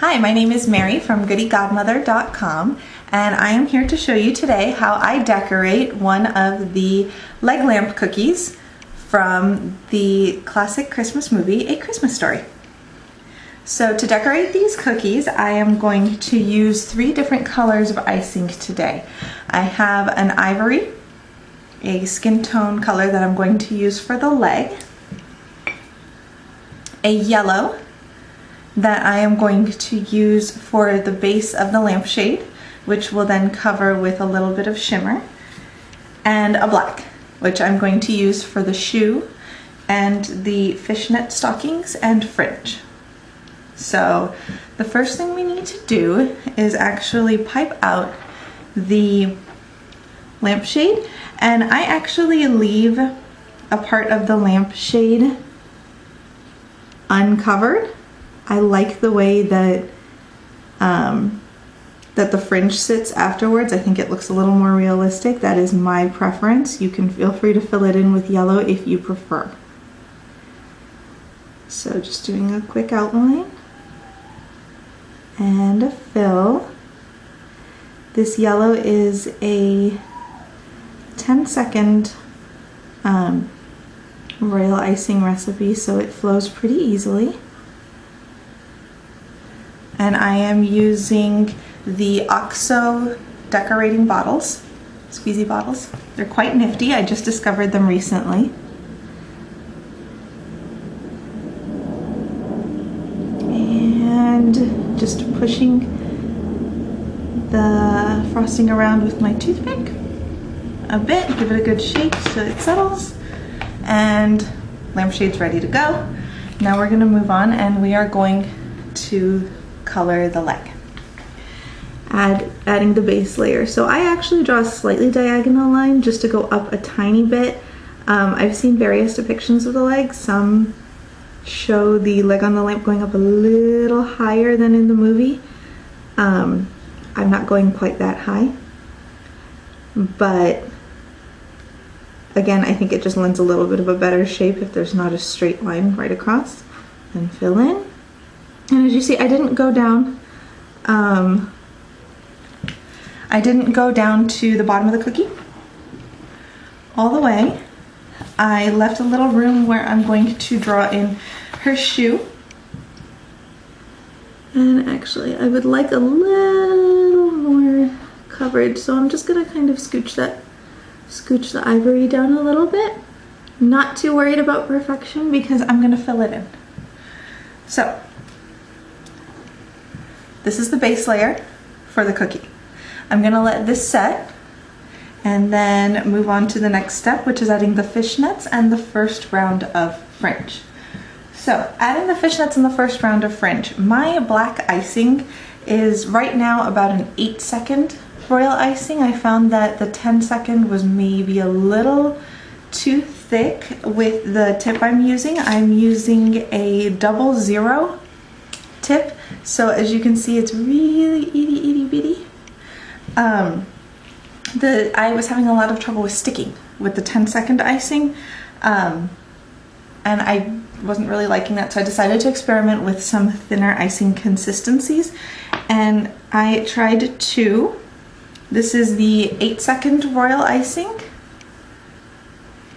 Hi, my name is Mary from GoodyGodmother.com, and I am here to show you today how I decorate one of the leg lamp cookies from the classic Christmas movie, A Christmas Story. So to decorate these cookies, I am going to use 3 different colors of icing today. I have an ivory, a skin tone color that I'm going to use for the leg, a yellow that I am going to use for the base of the lampshade, which will then cover with a little bit of shimmer, and a black, which I'm going to use for the shoe and the fishnet stockings and fringe. So the first thing we need to do is actually pipe out the lampshade, and I actually leave a part of the lampshade uncovered. I like the way that that the fringe sits afterwards. I think it looks a little more realistic. That is my preference. You can feel free to fill it in with yellow if you prefer. So just doing a quick outline and a fill. This yellow is a 10-second royal icing recipe, so it flows pretty easily. And I am using the OXO decorating bottles, squeezy bottles. They're quite nifty. I just discovered them recently. And just pushing the frosting around with my toothpick a bit, give it a good shake so it settles, and lampshade's ready to go. Now we're gonna move on and we are going to color the leg. Adding the base layer. So I actually draw a slightly diagonal line just to go up a tiny bit. I've seen various depictions of the leg. Some show the leg on the lamp going up a little higher than in the movie. I'm not going quite that high, but again, I think it just lends a little bit of a better shape if there's not a straight line right across. And fill in. And as you see, I didn't go down to the bottom of the cookie all the way. I left a little room where I'm going to draw in her shoe. And actually, I would like a little more coverage, so I'm just gonna kind of scooch the ivory down a little bit. Not too worried about perfection because I'm gonna fill it in. So, this is the base layer for the cookie. I'm gonna let this set and then move on to the next step, which is adding the fishnets and the first round of fringe. So, adding the fishnets in the first round of fringe. My black icing is right now about an 8-second royal icing. I found that the 10-second was maybe a little too thick with the tip I'm using. I'm using a 00 tip. So as you can see, it's really itty bitty. I was having a lot of trouble with sticking with the 10-second icing, and I wasn't really liking that, so I decided to experiment with some thinner icing consistencies, and I tried 2. This is the 8-second royal icing,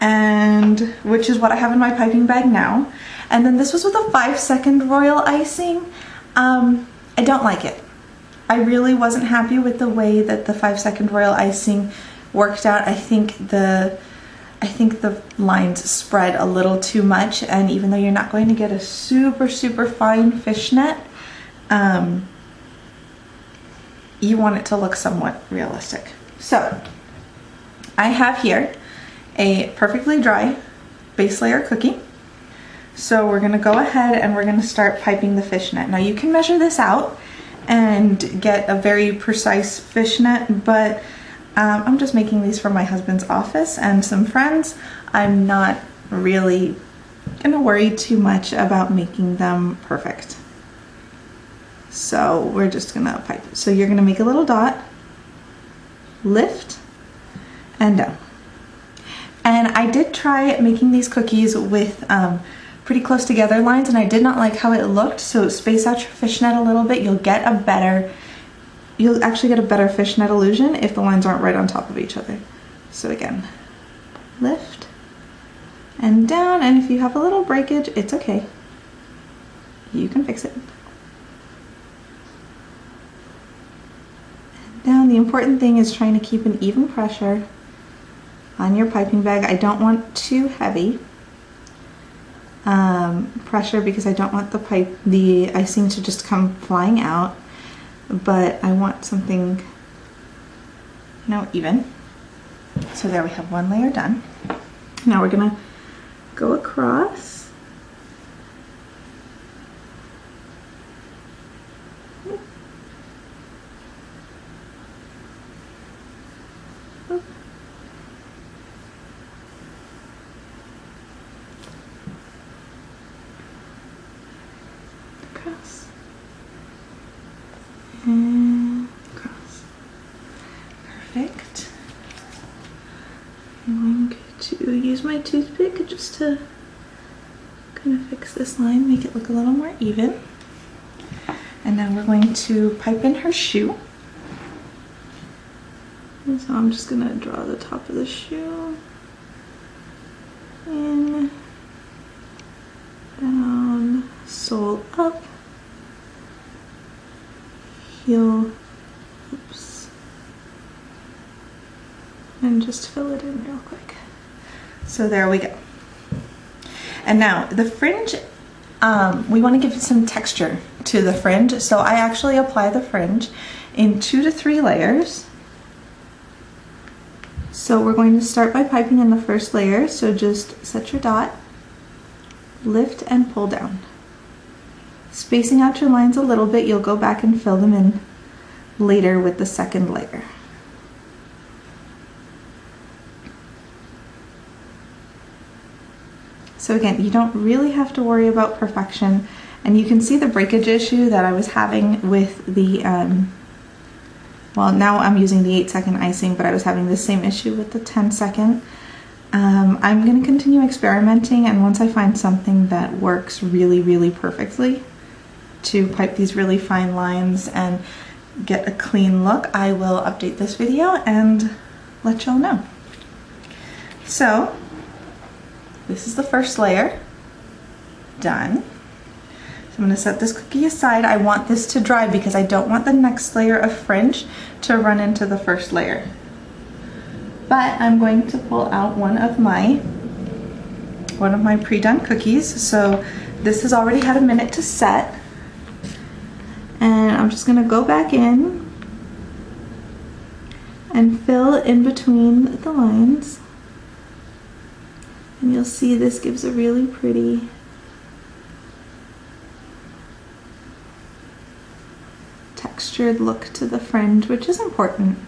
and which is what I have in my piping bag now. And then this was with a 5-second royal icing. I don't like it. I really wasn't happy with the way that the 5-second royal icing worked out. I think the lines spread a little too much, and even though you're not going to get a super fine fishnet, you want it to look somewhat realistic. So I have here a perfectly dry base layer cookie. So we're gonna go ahead and we're gonna start piping the fishnet. Now you can measure this out and get a very precise fishnet, but I'm just making these for my husband's office and some friends. I'm not really gonna worry too much about making them perfect. So we're just gonna pipe. So you're gonna make a little dot, lift, and down. And I did try making these cookies with pretty close together lines, and I did not like how it looked, so space out your fishnet a little bit. You'll actually get a better fishnet illusion if the lines aren't right on top of each other. So again, lift and down, and if you have a little breakage, it's okay. You can fix it. And down. The important thing is trying to keep an even pressure on your piping bag. I don't want too heavy pressure because I don't want the icing to just come flying out, but I want something, you know, even. So there we have one layer done. Now we're gonna go across. Across. And across. Perfect. I'm going to use my toothpick just to kind of fix this line, make it look a little more even. And now we're going to pipe in her shoe. And so I'm just gonna draw the top of the shoe in, down, sole up, heel, oops, and just fill it in real quick. So there we go. And now the fringe, we want to give some texture to the fringe, so I actually apply the fringe in 2 to 3 layers. So we're going to start by piping in the first layer, so just set your dot, lift and pull down. Spacing out your lines a little bit, you'll go back and fill them in later with the second layer. So again, you don't really have to worry about perfection, and you can see the breakage issue that I was having with the, well, now I'm using the 8-second icing, but I was having the same issue with the 10-second. I'm going to continue experimenting, and once I find something that works really, really perfectly to pipe these really fine lines and get a clean look, I will update this video and let y'all know. So this is the first layer done. So I'm going to set this cookie aside. I want this to dry because I don't want the next layer of fringe to run into the first layer. But I'm going to pull out one of my pre-done cookies. So this has already had a minute to set. And I'm just going to go back in and fill in between the lines. And you'll see this gives a really pretty textured look to the fringe, which is important.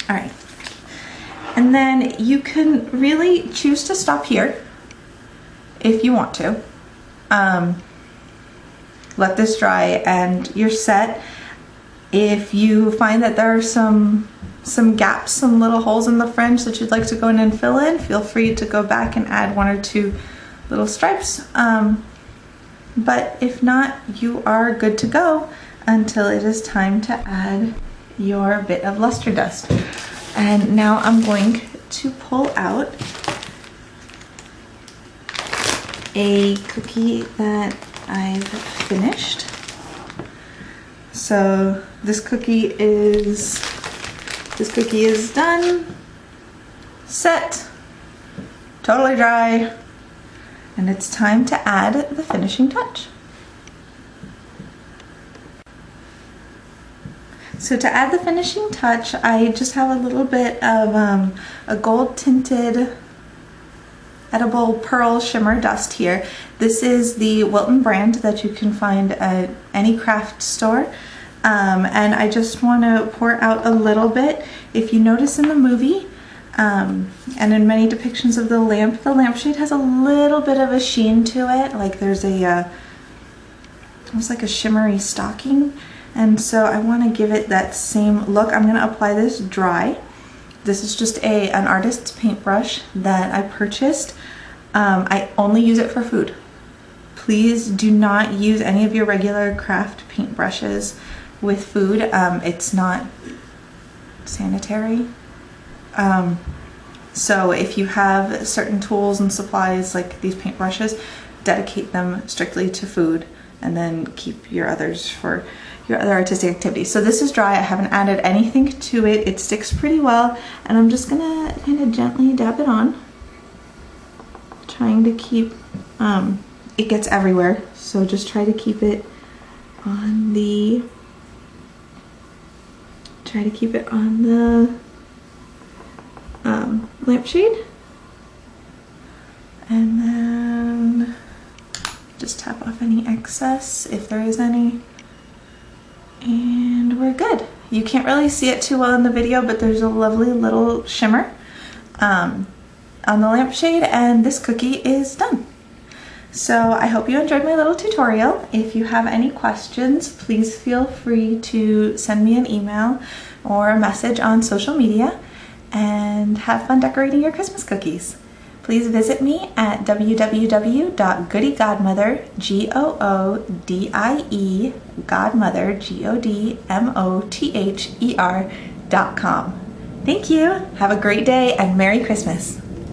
All right, and then you can really choose to stop here if you want to. Let this dry and you're set. If you find that there are some gaps, some little holes in the fringe that you'd like to go in and fill in, feel free to go back and add 1 or 2 little stripes. But if not, you are good to go until it is time to add your bit of luster dust. And now I'm going to pull out a cookie that I've finished. So this cookie is done, set, totally dry, and it's time to add the finishing touch. So to add the finishing touch, I just have a little bit of a gold tinted edible pearl shimmer dust here. This is the Wilton brand that you can find at any craft store. And I just want to pour out a little bit. If you notice in the movie, and in many depictions of the lampshade has a little bit of a sheen to it, like there's a almost like a shimmery stocking, and so I want to give it that same look. I'm going to apply this dry, This is just an artist's paintbrush that I purchased. I only use it for food. Please do not use any of your regular craft paintbrushes with food. It's not sanitary. So if you have certain tools and supplies like these paintbrushes, dedicate them strictly to food, and then keep your others for your other artistic activities. So this is dry. I haven't added anything to it. It sticks pretty well, and I'm just gonna kind of gently dab it on, trying to keep, it gets everywhere, so just try to keep it on the, lampshade, and then just tap off any excess if there is any, and we're good. You can't really see it too well in the video, but there's a lovely little shimmer on the lampshade, and this cookie is done. So I hope you enjoyed my little tutorial. If you have any questions, please feel free to send me an email or a message on social media, and have fun decorating your Christmas cookies. Please visit me at www.goodygodmother, G-O-O-D-I-E, godmother, G-O-D-M-O-T-H-E-R.com. Thank you. Have a great day and Merry Christmas.